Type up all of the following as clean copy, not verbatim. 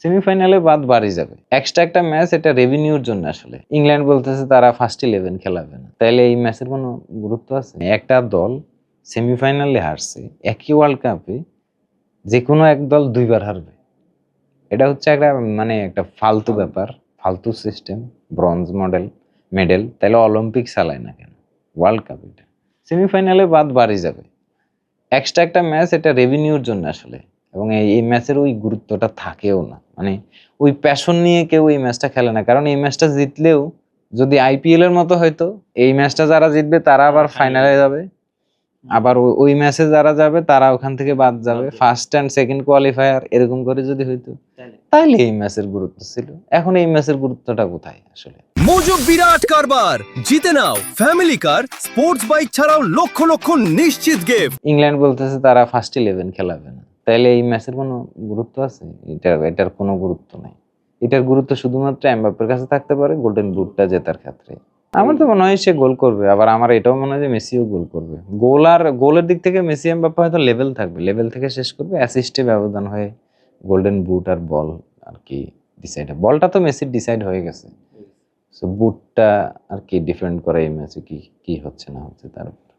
সেমিফাইনালে বাদ বাড়ি যাবে। এক্সট্রা একটা ম্যাচ, এটা রেভিনিউর জন্য। আসলে ইংল্যান্ড বলতেছে তারা ফার্স্ট 11 খেলাবে না, তাইলে এই ম্যাচের কোনো গুরুত্ব আছে? একটা দল সেমিফাইনালে হারছে, একই ওয়ার্ল্ড কাপে যে কোনো এক দল দুইবার হারবে, এটা হচ্ছে একটা একটা ফালতু ব্যাপার, ফালতু সিস্টেম, ব্রোঞ্জ মেডেল। তাহলে অলিম্পিক চালায় না কেন? ওয়ার্ল্ড কাপ এটা সেমিফাইনালে বাদ বাড়ি যাবে। এক্সট্রা একটা ম্যাচ, এটা রেভিনিউর জন্য আসলে। এবং এই ম্যাচের ওই গুরুত্বটা থাকেও না, ওই প্যাশন নিয়ে কেউ এই ম্যাচটা খেলে না। কারণ এই ম্যাচটা জিতলেও যদি আইপিএল এর মতো হয়তো, এই ম্যাচটা যারা জিতবে তারা আবার ফাইনালে যাবে, আবার ওই ম্যাচে যারা যাবে তারা ওখান থেকে বাদ যাবে, ফার্স্ট অ্যান্ড সেকেন্ড কোয়ালিফায়ার এরকম করে যদি হইতো তাইলে এই ম্যাচের গুরুত্ব ছিল। এখন এই ম্যাচের গুরুত্বটা কোথায় আসলে? মজুক বিরাট কারবার, জিতে নাও ফ্যামিলি কার, স্পোর্টস বাইক ছাড়াও লক্ষ লক্ষ নিশ্চিত গিফট। ইংল্যান্ড বলতেছে তারা ফার্স্ট 11 খেলাবে না, তাইলে এই ম্যাচের কোনো গুরুত্ব আছে? এটার কোনো গুরুত্ব নাই। এটার গুরুত্ব শুধুমাত্র এমবাপ্পের কাছে থাকতে পারে গোল্ডেন বুটটা জেতার ক্ষেত্রে। আমার তো মনে হয় সে গোল করবে, আবার আমার এটাও মনে হয় যে মেসিও গোল করবে। গোলের দিক থেকে মেসি এমবাপ্পে হয়তো লেভেল থাকবে, লেভেল থেকে শেষ করবে, অ্যাসিস্টে ব্যবধান হয়ে গোল্ডেন বুট আর বল আর কি ডিসাইড। বলটা তো মেসির ডিসাইড হয়ে গেছে, সো বুটটা আর কি ডিফেন্ড করে এই ম্যাচে কি হচ্ছে না হচ্ছে তার উপর।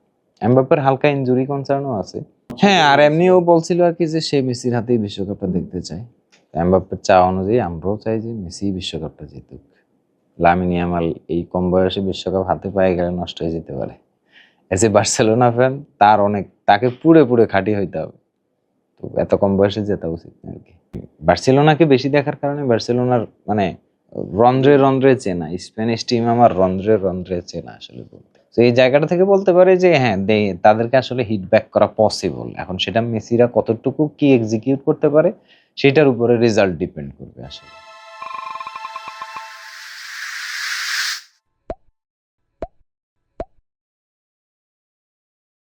এমবাপ্পের হালকা ইনজুরি কনসার্নও আছে। হ্যাঁ, আর এমনিও বলছিল আর কি যে সে মেসির হাতেই বিশ্বকাপটা দেখতে চায়। এমবাপ্পের চাওয়া অনুযায়ী আমরাও চাই যে মেসি বিশ্বকাপটা জিতুক। লামিন ইয়ামাল এই কম বয়সে বিশ্বকাপ হাতে পায়ে গেলে নষ্ট হয়ে যেতে পারে। এজ এ বার্সেলোনা ফ্যান তাকে পুড়ে খাঁটি হইতে হবে, তো এত কম বয়সে জেতা উচিত না আর কি। বার্সেলোনাকে বেশি দেখার কারণে বার্সেলোনার রন্ধ্রে চেনা, স্প্যানিশ টিম আমার রন্ধ্রে চেনা আসলে বলতে। তো এই জায়গাটা থেকে বলতে পারে যে হ্যাঁ, তাদেরকে আসলে হিট ব্যাক করা পসিবল। এখন সেটা মেসিরা কতটুকু কি এক্সিকিউট করতে পারে সেটার উপরে রেজাল্ট ডিপেন্ড করবে আসলে।